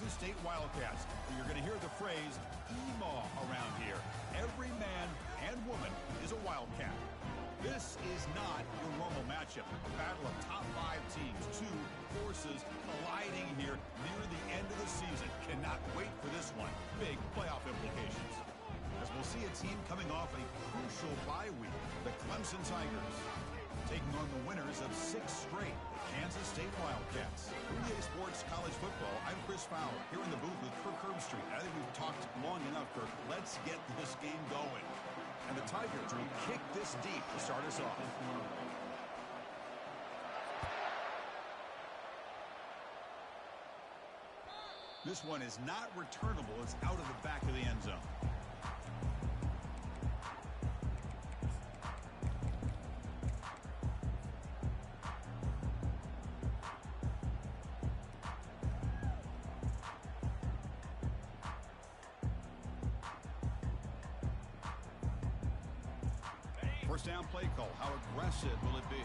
Kansas State Wildcats. You're going to hear the phrase "EMAW" around here. Every man and woman is a Wildcat. This is not your normal matchup. A battle of top 5 teams, 2 forces colliding here near the end of the season. Cannot wait for this one. Big playoff implications. As we'll see a team coming off a crucial bye week, the Clemson Tigers, taking on the winners of 6 straight, the Kansas State Wildcats. From EA Sports College Football, I'm Chris Fowler, here in the booth with Kirk Herbstreit. I think we've talked long enough, Kirk. Let's get this game going. And the Tigers will kick this deep to start us off. This one is not returnable. It's out of the back of the end zone. First down play call. How aggressive will it be?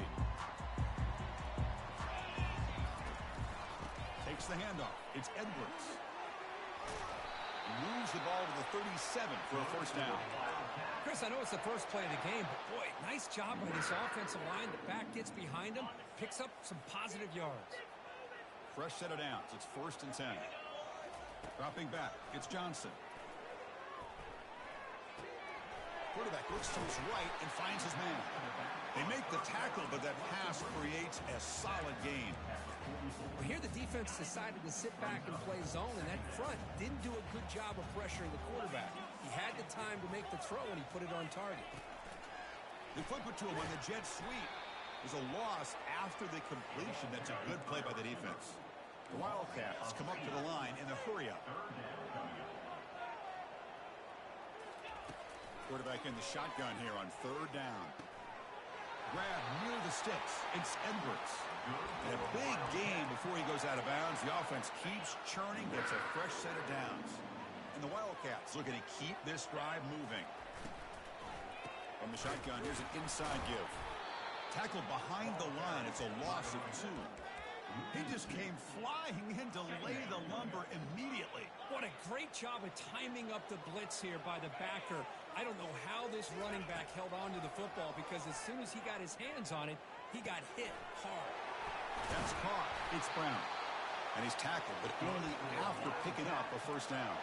Takes the handoff. It's Edwards. Moves the ball to the 37 for a first down. Chris, I know it's the first play of the game, but boy, nice job by this offensive line. The back gets behind him, picks up some positive yards. Fresh set of downs. It's 1st and 10. Dropping back. It's Johnson. Quarterback looks to his right and finds his man. They make the tackle, but that pass creates a solid gain. Well, here the defense decided to sit back and play zone, and that front didn't do a good job of pressuring the quarterback. He had the time to make the throw, and he put it on target. They flip it to him on the jet sweep. There's a loss after the completion. That's a good play by the defense. The Wildcats come up to the line in the hurry-up. Quarterback in the shotgun here on 3rd down. Grab near the sticks. It's Edwards. And a big gain before he goes out of bounds. The offense keeps churning, gets a fresh set of downs. And the Wildcats looking to keep this drive moving. From the shotgun, here's an inside give. Tackled behind the line. It's a loss of 2. He just came flying in to lay the lumber immediately. What a great job of timing up the blitz here by the backer. I don't know how this running back held on to the football, because as soon as he got his hands on it, he got hit hard. That's caught. It's Brown. And he's tackled, but only after picking up a first down.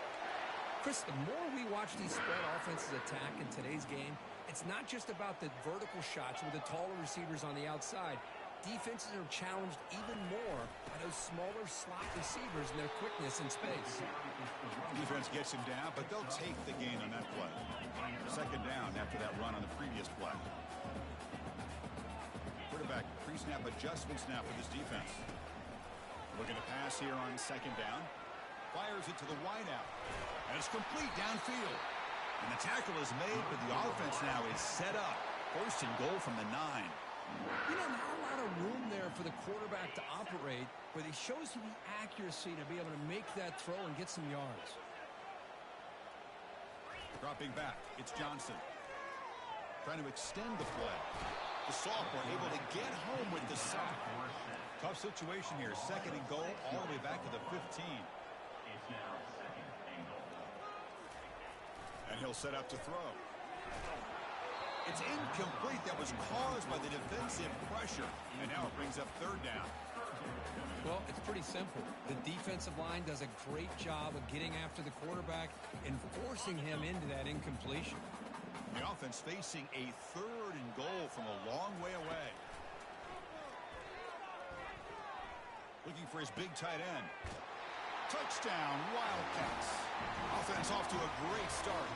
Chris, the more we watch these spread offenses attack in today's game, it's not just about the vertical shots with the taller receivers on the outside. Defenses are challenged even more by those smaller slot receivers and their quickness in space. Defense gets him down, but they'll take the gain on that play. 2nd down after that run on the previous play. Quarterback pre-snap adjustments now for this defense. Looking to pass here on 2nd down. Fires it to the wideout. And it's complete downfield. And the tackle is made, but the offense now is set up. 1st and goal from the 9. You know, not a lot of room there for the quarterback to operate, but he shows you the accuracy to be able to make that throw and get some yards. Dropping back, it's Johnson. Trying to extend the play. The sophomore able to get home with the sack. Tough situation here. 2nd and goal all the way back to the 15. And he'll set up to throw. It's incomplete. That was caused by the defensive pressure. And now it brings up 3rd down. Well, it's pretty simple. The defensive line does a great job of getting after the quarterback and forcing him into that incompletion. The offense facing a 3rd and goal from a long way away. Looking for his big tight end. Touchdown, Wildcats. Offense off to a great start.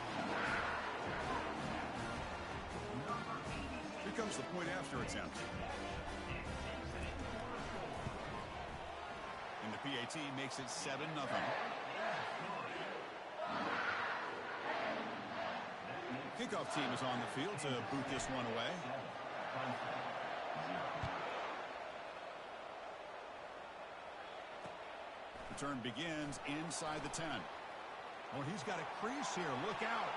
Here comes the point after attempt. And the PAT makes it 7-0. Kickoff team is on the field to boot this one away. Return begins inside the 10. Oh, he's got a crease here. Look out.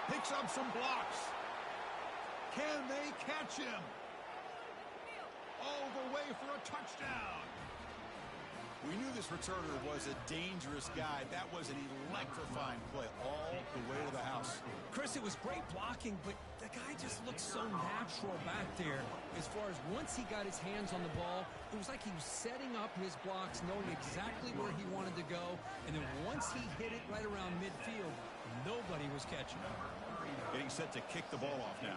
Picks up some blocks. Can they catch him? All the way for a touchdown. We knew this returner was a dangerous guy. That was an electrifying play all the way to the house. Chris, it was great blocking, but the guy just looked so natural back there. As far as once he got his hands on the ball, it was like he was setting up his blocks, knowing exactly where he wanted to go. And then once he hit it right around midfield, nobody was catching him. Getting set to kick the ball off now.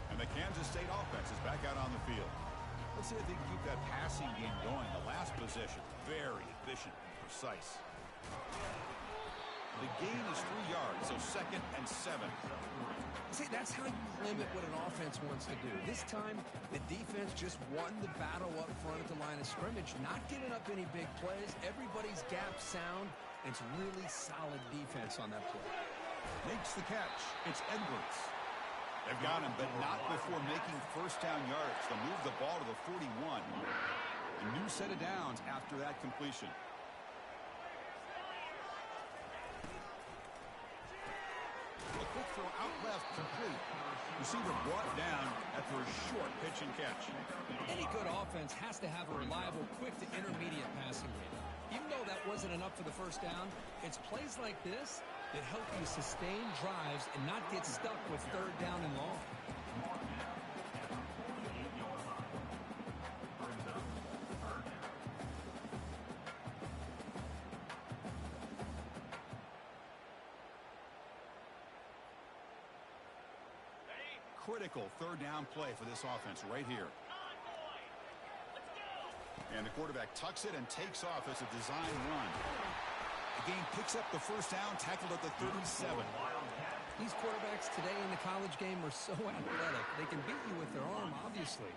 And the Kansas State offense is back out on the field. Let's see if they can keep that passing game going. The last possession, very efficient and precise. The gain is 3 yards, so 2nd and 7. See, that's how you limit what an offense wants to do. This time, the defense just won the battle up front at the line of scrimmage, not giving up any big plays. Everybody's gap sound, and it's really solid defense on that play. Makes the catch. It's Edwards. They've got him, but not before making first down yardage. They'll move the ball to the 41. A new set of downs after that completion. A quick throw out left, complete. Receiver brought down after a short pitch and catch. Any good offense has to have a reliable, quick to intermediate passing game. Even though that wasn't enough for the first down, it's plays like this that help you sustain drives and not get stuck with 3rd down and long. Critical 3rd down play for this offense right here. And the quarterback tucks it and takes off as a design run. The game picks up the first down, tackled at the 37. These quarterbacks today in the college game are so athletic. They can beat you with their arm, obviously.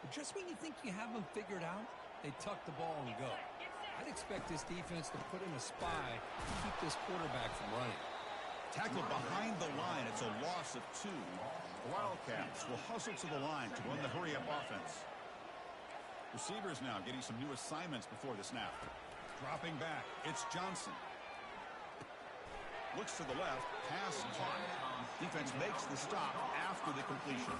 But just when you think you have them figured out, they tuck the ball and go. I'd expect this defense to put in a spy to keep this quarterback from running. Tackled behind the line. It's a loss of 2. The Wildcats will hustle to the line to run the hurry-up offense. Receivers now getting some new assignments before the snap. Dropping back, it's Johnson. Looks to the left, pass caught. Defense makes the stop after the completion.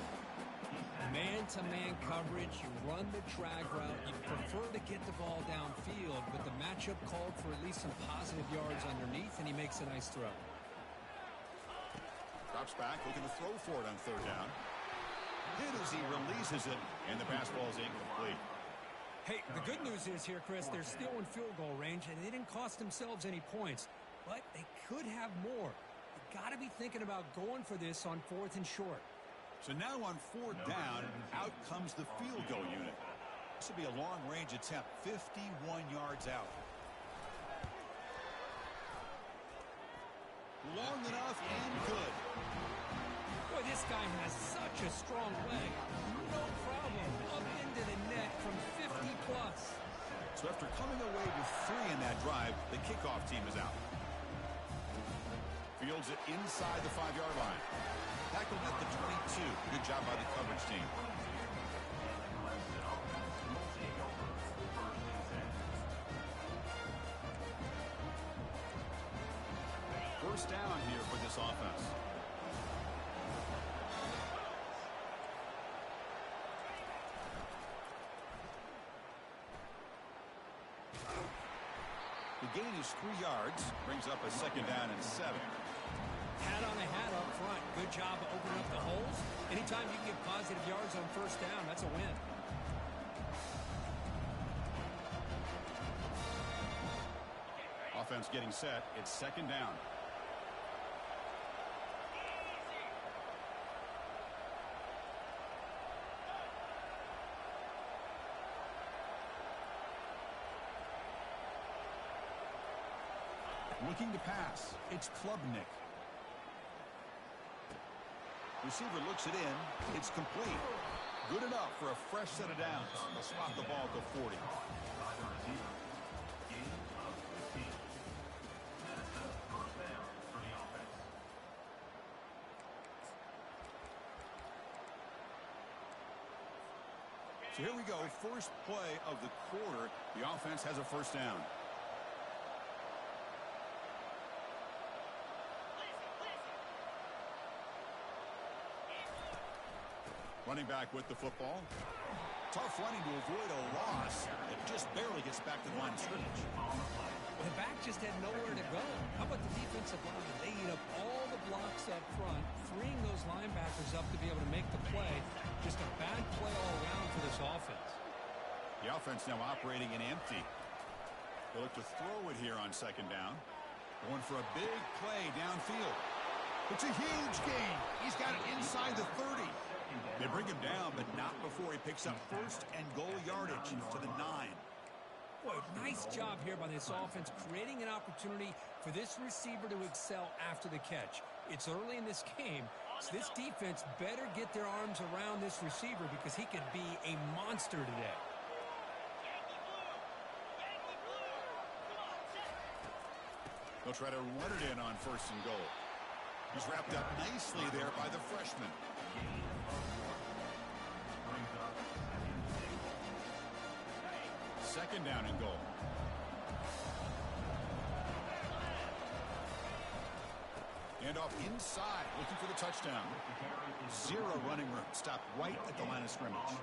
Man-to-man coverage, you run the drag route. You prefer to get the ball downfield, but the matchup called for at least some positive yards underneath, and he makes a nice throw. Drops back, looking to throw for it on 3rd down. Hit as he releases it, and the pass ball is incomplete. Hey, the good news is here, Chris, they're still in field goal range, and they didn't cost themselves any points. But they could have more. You got to be thinking about going for this on 4th and short. So now on 4th down, out comes the field goal unit. This will be a long-range attempt, 51 yards out. Long enough and good. Boy, this guy has such a strong leg. No problem. Up into the net from 50-plus. So after coming away with 3 in that drive, the kickoff team is out. Fields it inside the 5-yard line. Tackled at the 22. Good job by the coverage team. First down here for this offense. The gain is 3 yards, brings up a 2nd down and 7. Hat on a hat up front. Good job of opening up the holes. Anytime you can get positive yards on first down, that's a win. Offense getting set. It's 2nd down. Looking to pass. It's Klubnik. Receiver looks it in. It's complete. Good enough for a fresh set of downs. They'll spot the ball at the 40. So here we go. First play of the quarter. The offense has a first down. Running back with the football. Tough running to avoid a loss. It just barely gets back to the line of scrimmage. The back just had nowhere to go. How about the defensive line? They eat up all the blocks up front, freeing those linebackers up to be able to make the play. Just a bad play all around for this offense. The offense now operating in empty. They look to throw it here on second down. Going for a big play downfield. It's a huge gain. He's got it inside the 30. They bring him down, but not before he picks up first and goal yardage to the 9. Boy, nice job here by this offense, creating an opportunity for this receiver to excel after the catch. It's early in this game, so this defense better get their arms around this receiver because he could be a monster today. They'll try to run it in on first and goal. He's wrapped up nicely there by the freshman. Second down and goal. And off inside, looking for the touchdown. Zero running room. Stopped right at the line of scrimmage.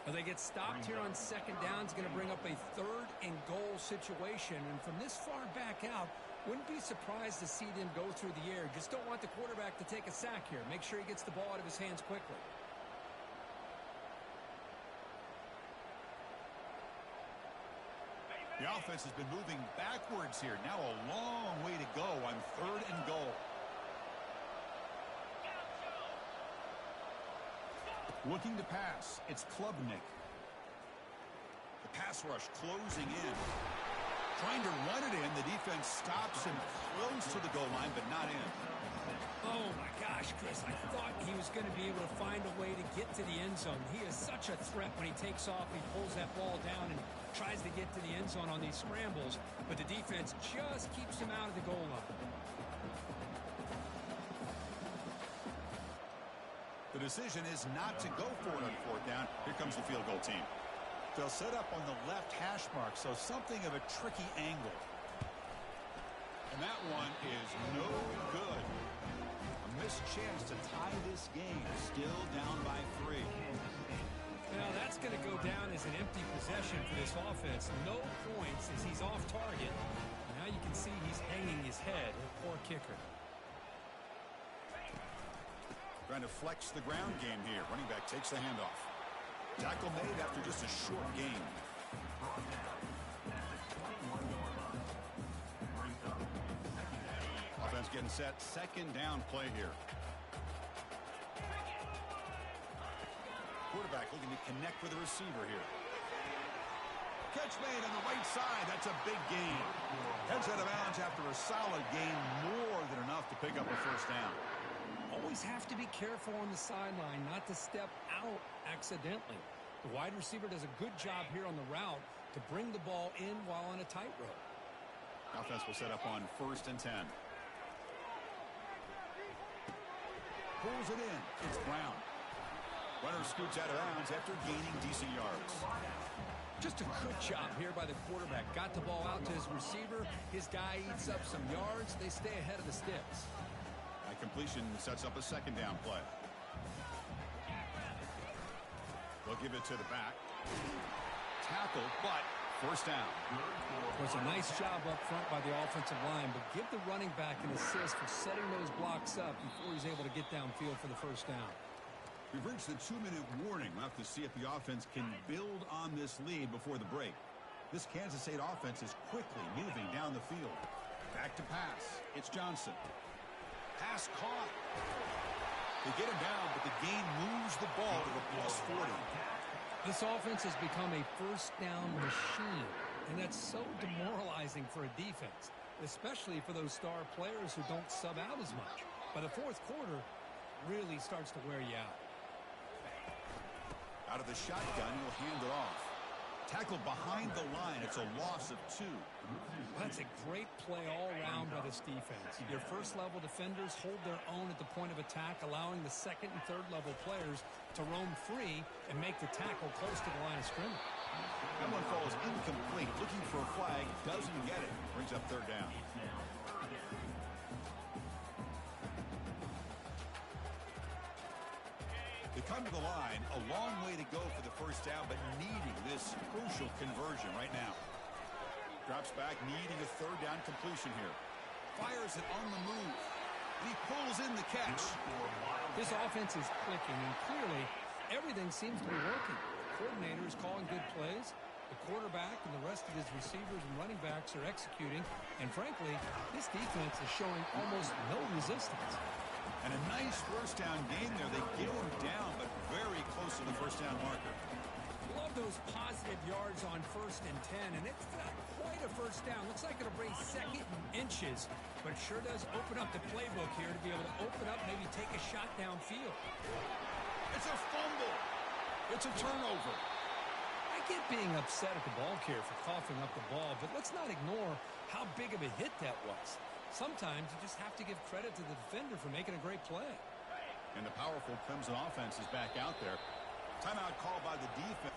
Well, they get stopped here on second down. It's going to bring up a third and goal situation. And from this far back out, wouldn't be surprised to see them go through the air. Just don't want the quarterback to take a sack here. Make sure he gets the ball out of his hands quickly. The offense has been moving backwards here. Now a long way to go on third and goal. Looking to pass. It's Klubnik. The pass rush closing in. Trying to run it in. The defense stops him close to the goal line, but not in. Oh, my gosh, Chris. I thought he was going to be able to find a way to get to the end zone. He is such a threat when he takes off. He pulls that ball down and tries to get to the end zone on these scrambles, but the defense just keeps him out of the goal line. The decision is not to go for it on fourth down. Here comes the field goal team. They'll set up on the left hash mark, so something of a tricky angle. And that one is no good. A missed chance to tie this game. Still down by 3. Now that's going to go down as an empty possession for this offense. No points as he's off target. Now you can see he's hanging his head. Poor kicker. Trying to flex the ground game here. Running back takes the handoff. Tackle made after just a short gain. Offense getting set. Second down play here. Quarterback looking to connect with the receiver here. Catch made on the right side. That's a big gain. Heads out of bounds after a solid gain. More than enough to pick up a first down. Always have to be careful on the sideline not to step out accidentally. The wide receiver does a good job here on the route to bring the ball in while on a tightrope. Offense will set up on first and 10. Pulls it in. It's Brown. Runner scoots out of bounds after gaining decent yards. Just a good job here by the quarterback. Got the ball out to his receiver. His guy eats up some yards. They stay ahead of the sticks. That completion sets up a second down play. They'll give it to the back. Tackle, but first down. It was a nice job up front by the offensive line, but give the running back an assist for setting those blocks up before he's able to get downfield for the first down. We've reached the 2-minute warning. We'll have to see if the offense can build on this lead before the break. This Kansas State offense is quickly moving down the field. Back to pass. It's Johnson. Pass caught. They get him down, but the gain moves the ball to the +40. This offense has become a first down machine, and that's so demoralizing for a defense, especially for those star players who don't sub out as much. By the fourth quarter, really starts to wear you out. Out of the shotgun, he'll hand it off. Tackled behind the line. It's a loss of 2. That's a great play all around by this defense. Your first-level defenders hold their own at the point of attack, allowing the second and third-level players to roam free and make the tackle close to the line of scrimmage. That one falls incomplete. Looking for a flag. Doesn't get it. Brings up third down. They come to the line, a long way to go for the first down, but needing this crucial conversion right now. Drops back, needing a third down completion here. Fires it on the move. And he pulls in the catch. This offense is clicking, and clearly everything seems to be working. The coordinator is calling good plays. The quarterback and the rest of his receivers and running backs are executing. And frankly, this defense is showing almost no resistance. And a nice first down game there. They get him down, but very close to the first down marker. Love those positive yards on 1st and 10, and it's not quite a first down. Looks like it'll bring second and inches, but it sure does open up the playbook here to be able to open up, maybe take a shot downfield. It's a fumble. It's a turnover. I get being upset at the ball carrier for coughing up the ball, but let's not ignore how big of a hit that was. Sometimes you just have to give credit to the defender for making a great play. And the powerful Clemson offense is back out there. Timeout called by the defense.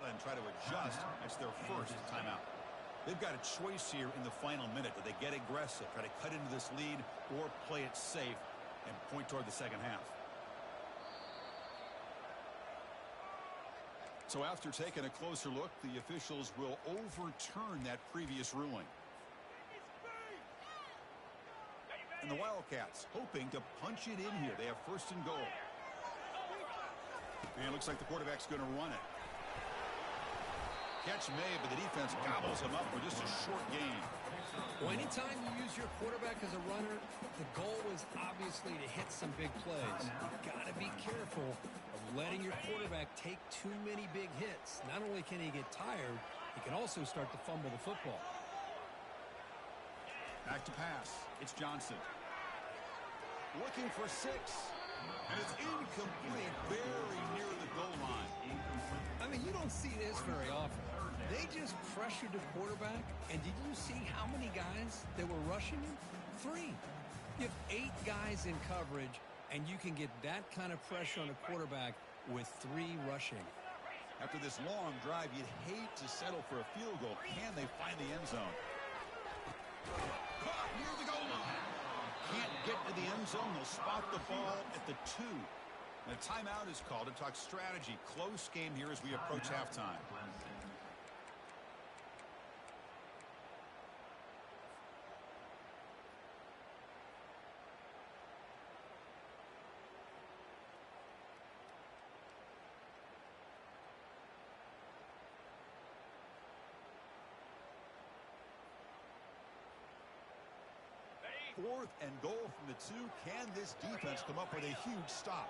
And try to adjust. That's their first timeout. They've got a choice here in the final minute. Do they get aggressive, try to cut into this lead, or play it safe and point toward the second half? So after taking a closer look, the officials will overturn that previous ruling. And the Wildcats hoping to punch it in here. They have first and goal. And it looks like the quarterback's going to run it. Catch made, but the defense gobbles him up for just a short gain. Well, anytime you use your quarterback as a runner, the goal is obviously to hit some big plays. You've got to be careful of letting your quarterback take too many big hits. Not only can he get tired, he can also start to fumble the football. Back to pass. It's Johnson. Looking for 6. And it's incomplete, very near the goal line. I mean, you don't see this very often. They just pressured the quarterback, and did you see how many guys that were rushing him? 3. You have 8 guys in coverage, and you can get that kind of pressure on a quarterback with 3 rushing. After this long drive, you'd hate to settle for a field goal. Can they find the end zone? Caught near the goal line. Can't get to the end zone. They'll spot the ball at the 2. And a timeout is called to talk strategy. Close game here as we approach halftime. Fourth and goal from the 2. Can this defense come up with a huge stop?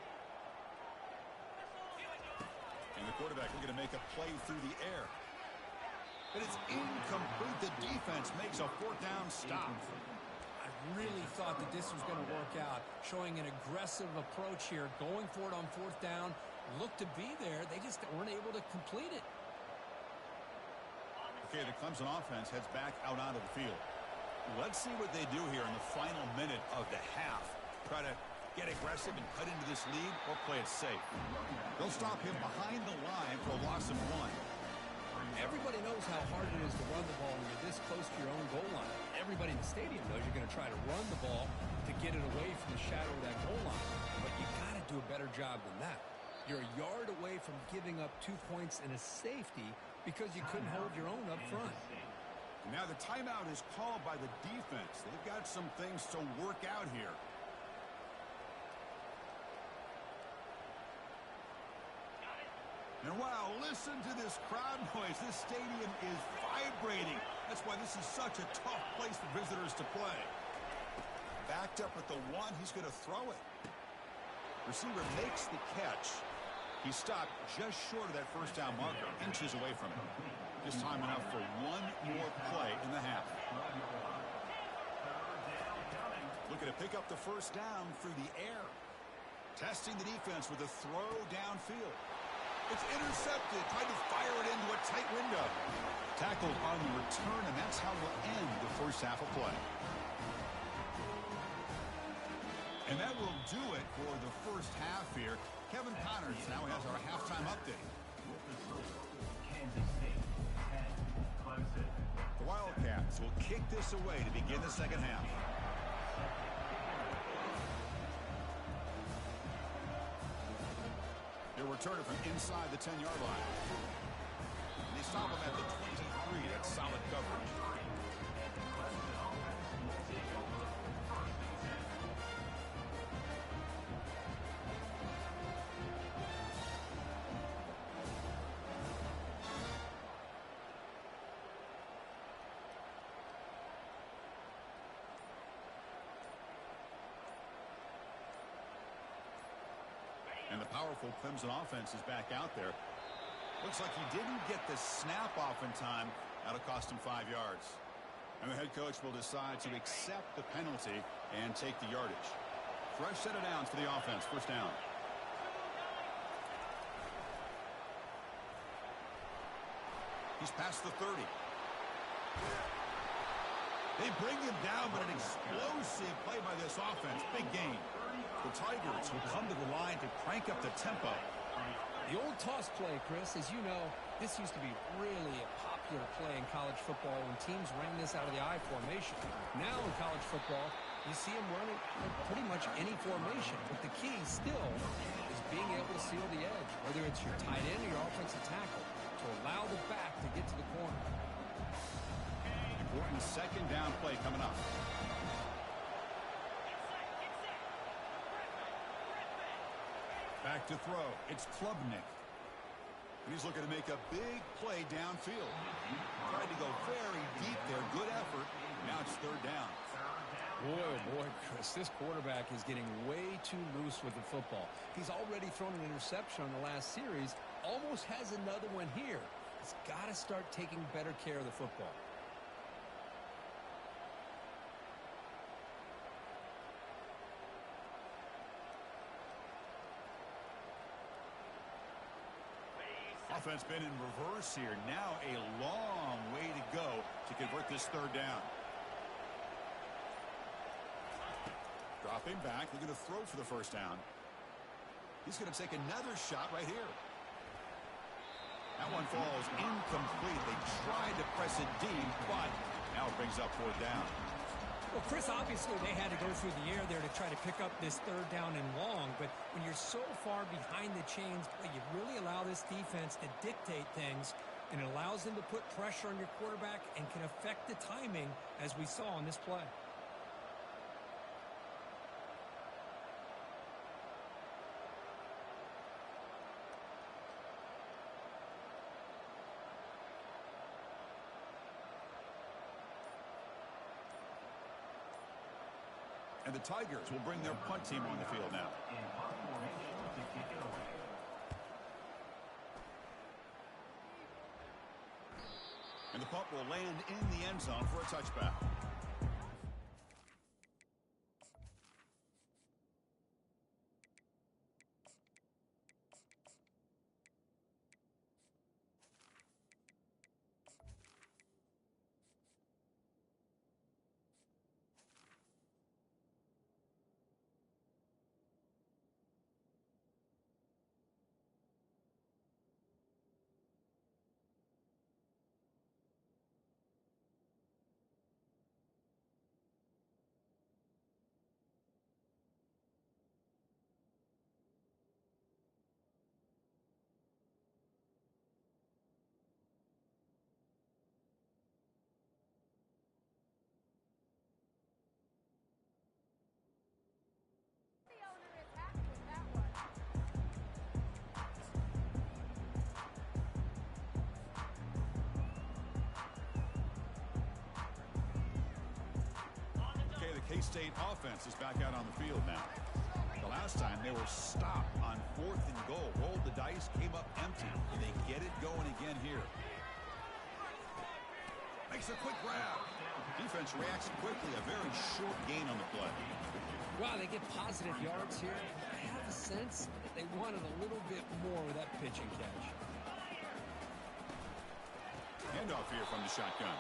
And the quarterback looking to make a play through the air. But it's incomplete. The defense makes a 4th down stop. I really thought that this was going to work out, showing an aggressive approach here, going for it on 4th down. Looked to be there. They just weren't able to complete it. Okay, the Clemson offense heads back out onto the field. Let's see what they do here in the final minute of the half. Try to get aggressive and cut into this lead, or play it safe. They'll stop him behind the line for a loss of 1. Everybody knows how hard it is to run the ball when you're this close to your own goal line. Everybody in the stadium knows you're going to try to run the ball to get it away from the shadow of that goal line. But you got to do a better job than that. You're a yard away from giving up 2 points and a safety because you couldn't hold your own up front. Now the timeout is called by the defense. They've got some things to work out here. And wow, listen to this crowd noise. This stadium is vibrating. That's why this is such a tough place for visitors to play. Backed up at the 1, he's going to throw it. Receiver makes the catch. He stopped just short of that first down marker, inches away from it. Just time enough for one more play in the half. Looking to pick up the first down through the air. Testing the defense with a throw downfield. It's intercepted. Tried to fire it into a tight window. Tackled on the return, and that's how we'll end the first half of play. And that will do it for the first half here. Kevin Connors now has our halftime update. The Wildcats will kick this away to begin the second half. They'll return it from inside the 10-yard line. And they stop him at the 23. That's solid coverage. And the powerful Clemson offense is back out there. Looks like he didn't get the snap off in time. That'll cost him 5 yards. And the head coach will decide to accept the penalty and take the yardage. Fresh set of downs for the offense. First down. He's past the 30. They bring him down, but an explosive play by this offense. Big gain. The Tigers will come to the line to crank up the tempo. The old toss play, Chris, as you know, this used to be really a popular play in college football when teams ran this out of the I formation. Now in college football, you see them running pretty much any formation. But the key still is being able to seal the edge, whether it's your tight end or your offensive tackle, to allow the back to get to the corner. Important second down play coming up. Back to throw. It's Klubnik. And he's looking to make a big play downfield. Tried to go very deep there. Good effort. Now it's third down. Boy, oh boy, Chris, this quarterback is getting way too loose with the football. He's already thrown an interception on the last series. Almost has another one here. He's got to start taking better care of the football. Offense been in reverse here. Now a long way to go to convert this third down. Dropping back. They're going to throw for the first down. He's going to take another shot right here. That one falls incomplete. They tried to press it deep, but now it brings up fourth down. Well, Chris, obviously they had to go through the air there to try to pick up this third down and long, but when you're so far behind the chains, you really allow this defense to dictate things, and it allows them to put pressure on your quarterback and can affect the timing, as we saw on this play. And the Tigers will bring their punt team on the field now. And the punt will land in the end zone for a touchback. K-State offense is back out on the field now. They'll Last time they were stopped on 4th and goal. Rolled the dice, came up empty. They get it going again here. Makes a quick grab. Defense reacts quickly. A very short gain on the play. Wow, they get positive yards here. I have a sense that they wanted a little bit more with that pitch and catch. Handoff here from the shotgun.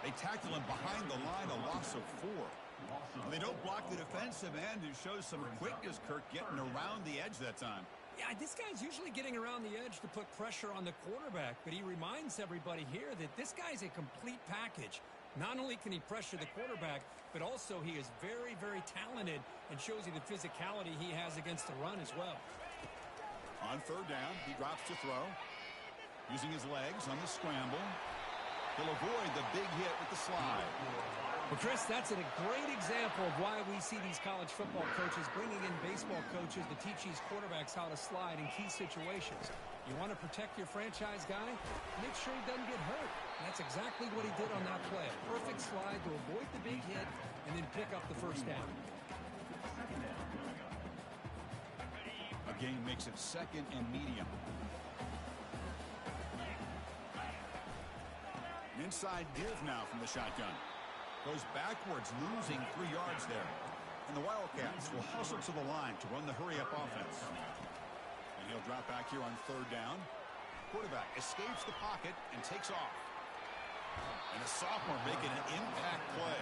They tackle him behind the line, a loss of 4. They don't block the defensive end, who shows some quickness, Kirk, getting around the edge that time. Yeah, this guy's usually getting around the edge to put pressure on the quarterback, but he reminds everybody here that this guy's a complete package. Not only can he pressure the quarterback, but also he is very, very talented and shows you the physicality he has against the run as well. On 3rd down, he drops to throw. Using his legs on the scramble. He'll avoid the big hit with the slide. Well, Chris, that's a great example of why we see these college football coaches bringing in baseball coaches to teach these quarterbacks how to slide in key situations. You want to protect your franchise guy? Make sure he doesn't get hurt. And that's exactly what he did on that play. Perfect slide to avoid the big hit and then pick up the first down. A gain makes it 2nd and medium. An inside give now from the shotgun. Goes backwards, losing 3 yards there. And the Wildcats will hustle to the line to run the hurry-up offense. And he'll drop back here on 3rd down. Quarterback escapes the pocket and takes off. And the sophomore making an impact play.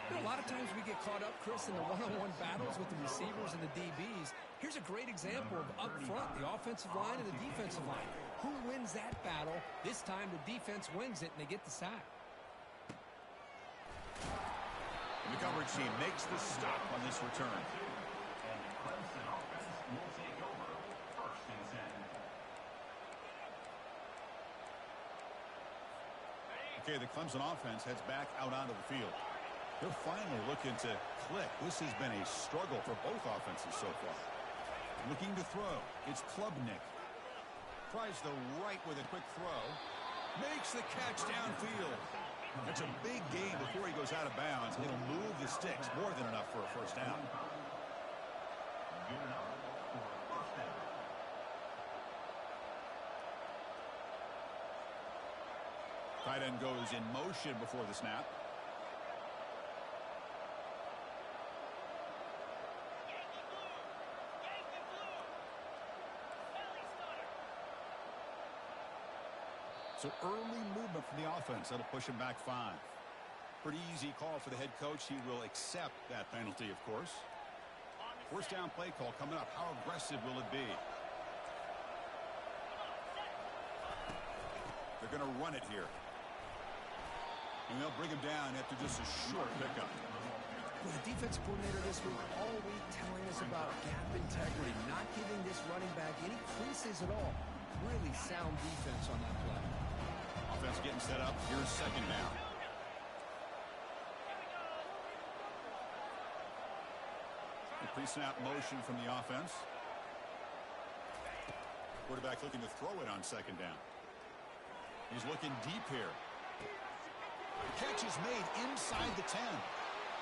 You know, a lot of times we get caught up, Chris, in the one-on-one battles with the receivers and the DBs. Here's a great example of up front, the offensive line and the defensive line. Who wins that battle? This time the defense wins it, and they get the sack. And the coverage team makes the stop on this return. And the Clemson offense will take over 1st and 10. Okay, the Clemson offense heads back out onto the field. They're finally looking to click. This has been a struggle for both offenses so far. Looking to throw. It's Klubnik. Tries the right with a quick throw. Makes the catch downfield. That's a big gain before he goes out of bounds. It'll move the sticks more than enough for a first down. Good enough for a first down. Tight end goes in motion before the snap. So early movement from the offense. That'll push him back 5. Pretty easy call for the head coach. He will accept that penalty, of course. First down play call coming up. How aggressive will it be? They're going to run it here. And they'll bring him down after just a short pickup. Well, the defense coordinator this week all week telling us about gap integrity, not giving this running back any creases at all. Really sound defense on that play. Offense getting set up. Here's 2nd down. The pre-snap motion from the offense. Quarterback looking to throw it on 2nd down. He's looking deep here. The catch is made inside the 10.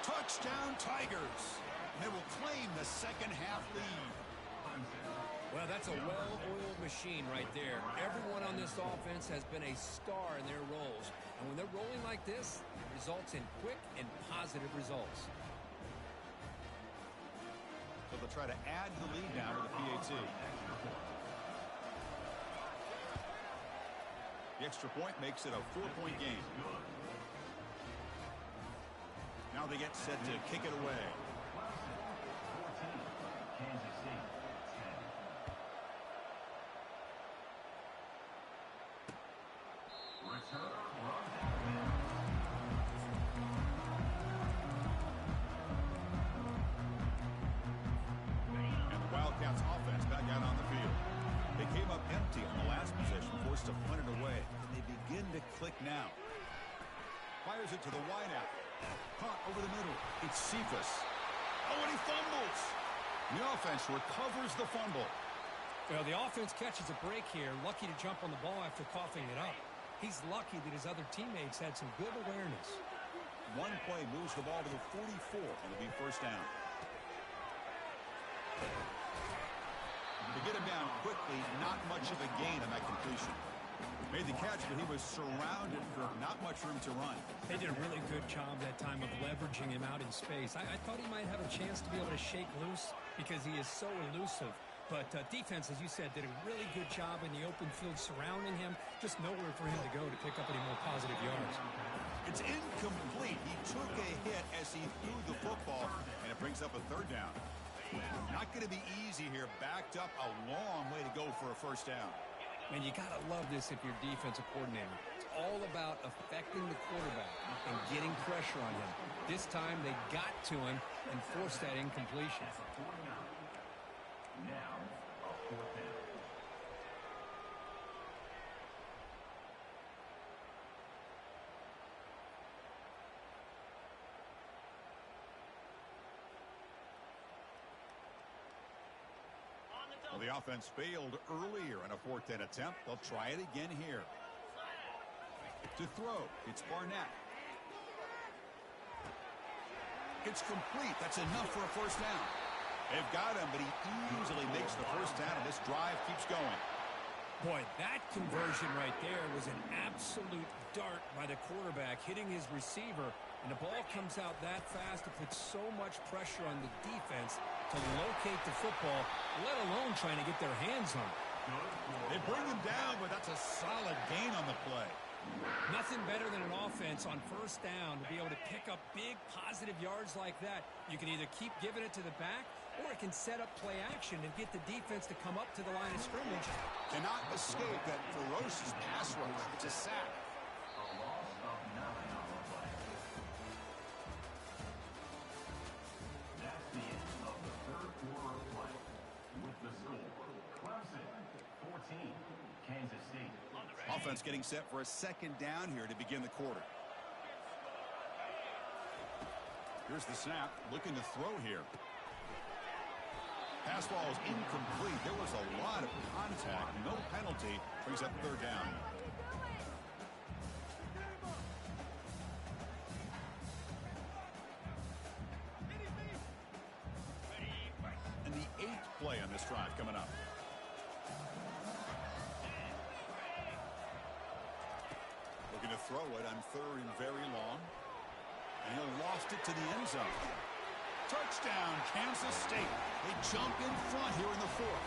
Touchdown Tigers. They will claim the 2nd half lead. Well, that's a well-oiled machine right there. Everyone on this offense has been a star in their roles. And when they're rolling like this, it results in quick and positive results. So they'll try to add the lead now to the PAT. The extra point makes it a 4-point game. Now they get set to kick it away. Kansas City 10. Return run down. And the Wildcats offense back out on the field. They came up empty on the last possession, forced to punt it away. And they begin to click now. Fires it to the wideout. Caught over the middle. It's Cephas. Oh, and he fumbles. The offense recovers the fumble. Well, the offense catches a break here, lucky to jump on the ball after coughing it up. He's lucky that his other teammates had some good awareness. One play moves the ball to the 44, and it'll be first down. To get him down quickly, not much of a gain on that completion. Made the catch, but he was surrounded for not much room to run. They did a really good job that time of leveraging him out in space. I thought he might have a chance to be able to shake loose because he is so elusive. But defense, as you said, did a really good job in the open field surrounding him. Just nowhere for him to go to pick up any more positive yards. It's incomplete. He took a hit as he threw the football, and it brings up a third down. Not going to be easy here. Backed up a long way to go for a first down. And you got to love this if you're defensive coordinator. It's all about affecting the quarterback and getting pressure on him. This time they got to him and forced that incompletion. Now, a fourth down. Well, the offense failed earlier in a fourth down attempt. They'll try it again here. To throw, it's Barnett. It's complete. That's enough for a first down. They've got him, but he easily makes the first down, and this drive keeps going. Boy, that conversion right there was an absolute dart by the quarterback hitting his receiver, and the ball comes out that fast. It puts so much pressure on the defense to locate the football, let alone trying to get their hands on it. They bring him down, but that's a solid gain on the play. Nothing better than an offense on first down to be able to pick up big positive yards like that. You can either keep giving it to the back, or it can set up play action and get the defense to come up to the line of scrimmage. Cannot escape that ferocious pass rush. It's a sack. A loss of 9 on the play. That's the end of the third quarter of play. With the score, Clemson 14, Kansas State. Offense getting set for a second down here to begin the quarter. Here's the snap. Looking to throw here. Pass ball is incomplete. There was a lot of contact. No penalty. Brings up third down. And the 8th play on this drive coming up. Looking to throw it on third and very long. And he lost it to the end zone. Touchdown, Kansas State. They jump in front here in the fourth.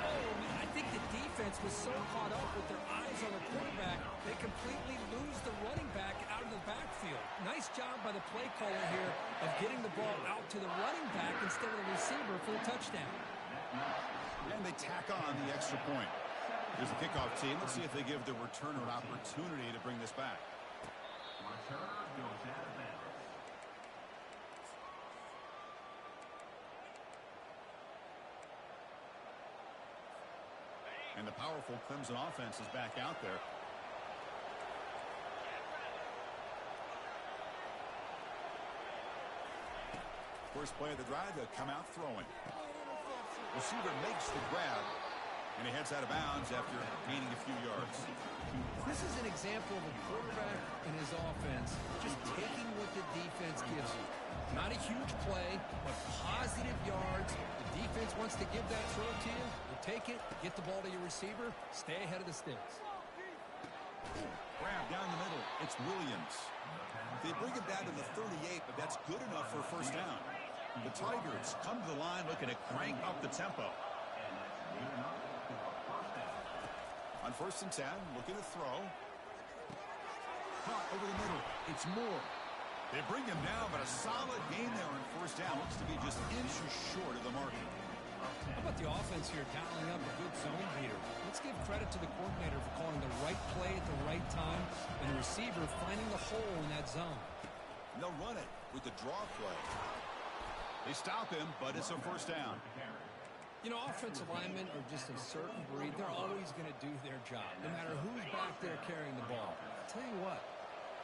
Oh, man, I think the defense was so caught up with their eyes on the quarterback, they completely lose the running back out of the backfield. Nice job by the play caller here of getting the ball out to the running back instead of the receiver for the touchdown. And they tack on the extra point. Here's the kickoff team. Let's see if they give the returner an opportunity to bring this back. Returner goes out of bounds. And the powerful Clemson offense is back out there. First play of the drive, they'll come out throwing. Receiver makes the grab, and he heads out of bounds after gaining a few yards. This is an example of a quarterback and his offense just taking what the defense gives you. Not a huge play, but positive yards. The defense wants to give that throw to you. You take it, get the ball to your receiver, stay ahead of the sticks. Grab down the middle. It's Williams. They bring him down to the 38, but that's good enough for a first down. The Tigers come to the line looking to crank up the tempo. On first and 10, looking to throw. Caught over the middle. It's Moore. They bring him down, but a solid gain there on first down. Looks to be just inches short of the marker. How about the offense here dialing up a good zone beater? Let's give credit to the coordinator for calling the right play at the right time and the receiver finding the hole in that zone. And they'll run it with the draw play. They stop him, but it's a first down. You know, offensive linemen are just a certain breed. They're always going to do their job, no matter who's back there carrying the ball. I'll tell you what,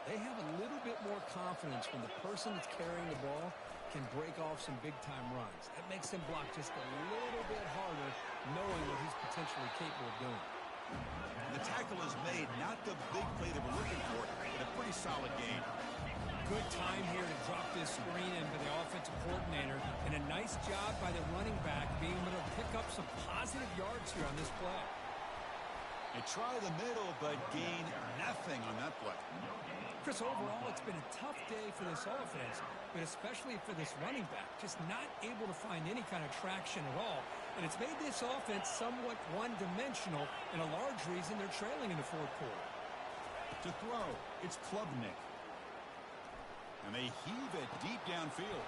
they have a little bit more confidence when the person that's carrying the ball can break off some big-time runs. That makes them block just a little bit harder, knowing what he's potentially capable of doing. The tackle is made, not the big play that we're looking for, but a pretty solid gain. Good time here to drop this screen in for the offensive coordinator, and a nice job by the running back being able to pick up some positive yards here on this play. They try the middle, but gain nothing on that play. Chris, overall, it's been a tough day for this offense, but especially for this running back, just not able to find any kind of traction at all. And it's made this offense somewhat one-dimensional, and a large reason they're trailing in the fourth quarter. To throw, it's Klubnik. And they heave it deep downfield.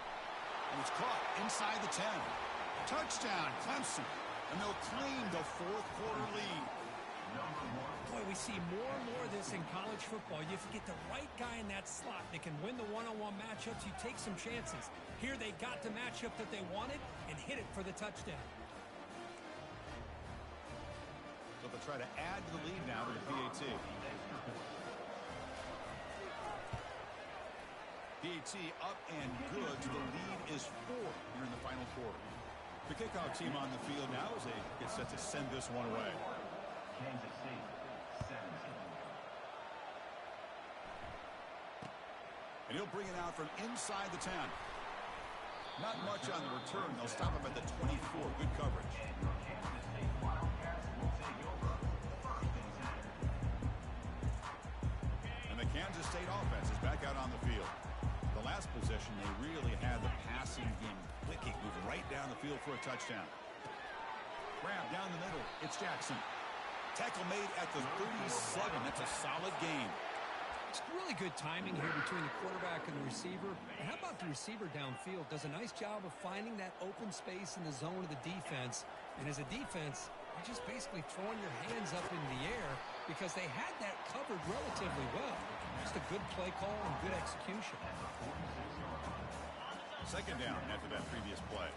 And it's caught inside the 10. Touchdown, Clemson. And they'll claim the fourth quarter lead. Boy, we see more and more of this in college football. If you get the right guy in that slot that can win the one-on-one matchups, you take some chances. Here they got the matchup that they wanted and hit it for the touchdown. So they'll try to add to the lead now with the PAT. PAT up and good. The lead is 4 here in the final quarter. The kickoff team on the field now as they get set to send this one away. Kansas State, 17. And he'll bring it out from inside the 10. Not much on the return. They'll stop him at the 24. Good coverage. Kansas State Wildcats will take over first and 10. And the Kansas State offense is back out on the field. The last possession, they really had the passing game clicking, moving right down the field for a touchdown. Grab down the middle. It's Jackson. Tackle made at the 37. That's a solid gain. It's really good timing here between the quarterback and the receiver. And how about the receiver downfield? Does a nice job of finding that open space in the zone of the defense. And as a defense, you're just basically throwing your hands up in the air because they had that covered relatively well. Just a good play call and good execution. Second down after that previous play.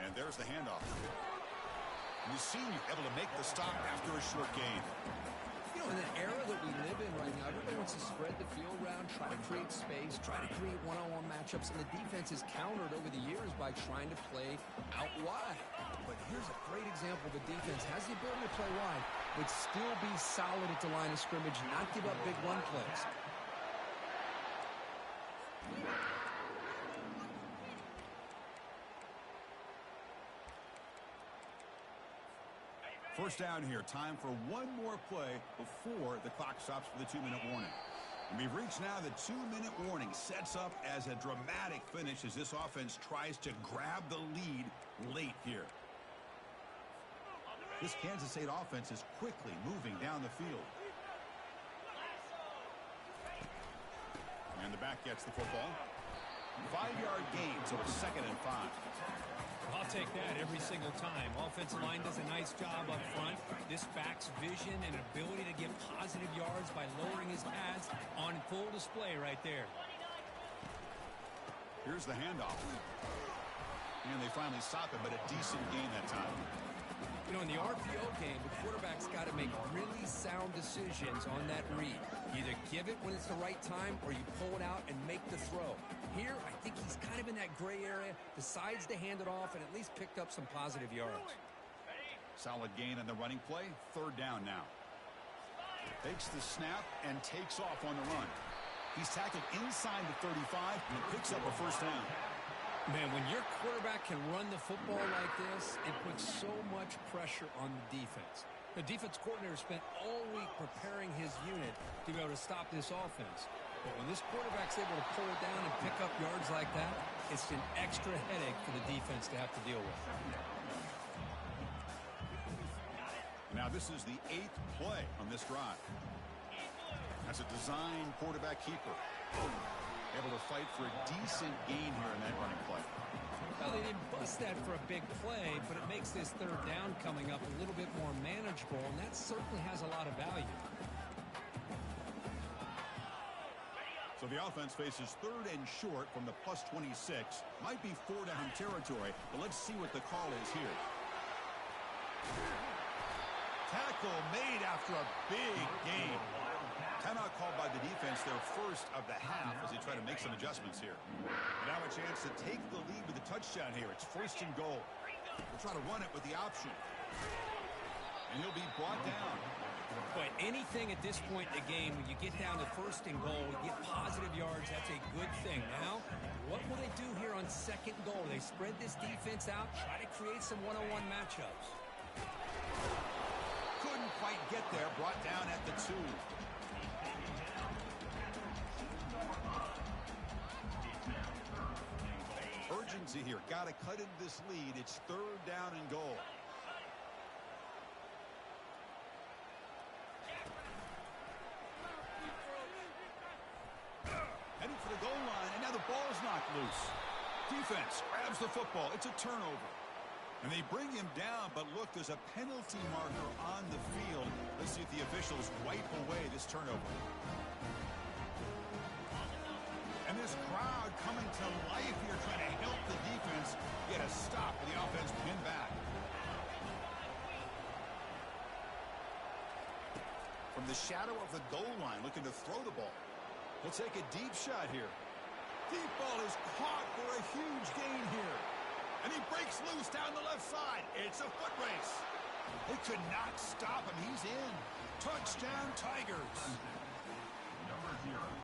And there's the handoff. The senior able to make the stop after a short gain. You know, in the era that we live in right now, everybody wants to spread the field around, try to create space, try to create one-on-one matchups, and the defense is countered over the years by trying to play out wide. But here's a great example. The defense has the ability to play wide, but still be solid at the line of scrimmage, not give up big run plays. First down here. Time for one more play before the clock stops for the 2-minute warning. And we've reached now the 2-minute warning. Sets up as a dramatic finish as this offense tries to grab the lead late here. This Kansas State offense is quickly moving down the field. And the back gets the football. 5-yard gain, so it's 2nd and 5. I'll take that every single time. Offensive line does a nice job up front. This back's vision and ability to get positive yards by lowering his pads on full display right there. Here's the handoff. And they finally stop it, but a decent gain that time. You know, in the RPO game, the quarterback's got to make really sound decisions on that read. Either give it when it's the right time or you pull it out and make the throw. Here, I think he's kind of in that gray area, decides to hand it off and at least picked up some positive yards. Solid gain on the running play. 3rd down now. Takes the snap and takes off on the run. He's tackled inside the 35 and picks up a 1st down. Man, when your quarterback can run the football like this, it puts so much pressure on the defense. The defense coordinator spent all week preparing his unit to be able to stop this offense. But when this quarterback's able to pull it down and pick up yards like that, it's an extra headache for the defense to have to deal with. Now this is the 8th play on this drive. That's a design quarterback keeper. Able to fight for a decent gain here in that running play. Well, they didn't bust that for a big play, but it makes this 3rd down coming up a little bit more manageable, and that certainly has a lot of value. So the offense faces 3rd and short from the +26. Might be 4-down territory, but let's see what the call is here. Tackle made after a big gain. Timeout called by the defense, their 1st of the half as they try to make some adjustments here. And now a chance to take the lead with a touchdown here. It's 1st and goal. We'll try to run it with the option. And he'll be brought down. But anything at this point in the game, when you get down to first and goal, you get positive yards, that's a good thing. Now, what will they do here on second goal? They spread this defense out, try to create some one-on-one matchups. Couldn't quite get there, brought down at the 2. Urgency here, got to cut into this lead. It's third down and goal. Heading for the goal line, and now the ball's knocked loose. Defense grabs the football. It's a turnover. And they bring him down, but look, there's a penalty marker on the field. Let's see if the officials wipe away this turnover. And this crowd coming to life here, trying to help the defense get a stop with the offense pinned back. From the shadow of the goal line, looking to throw the ball. He'll take a deep shot here. Deep ball is caught for a huge gain here. And he breaks loose down the left side. It's a foot race. They could not stop him. He's in. Touchdown, Tigers.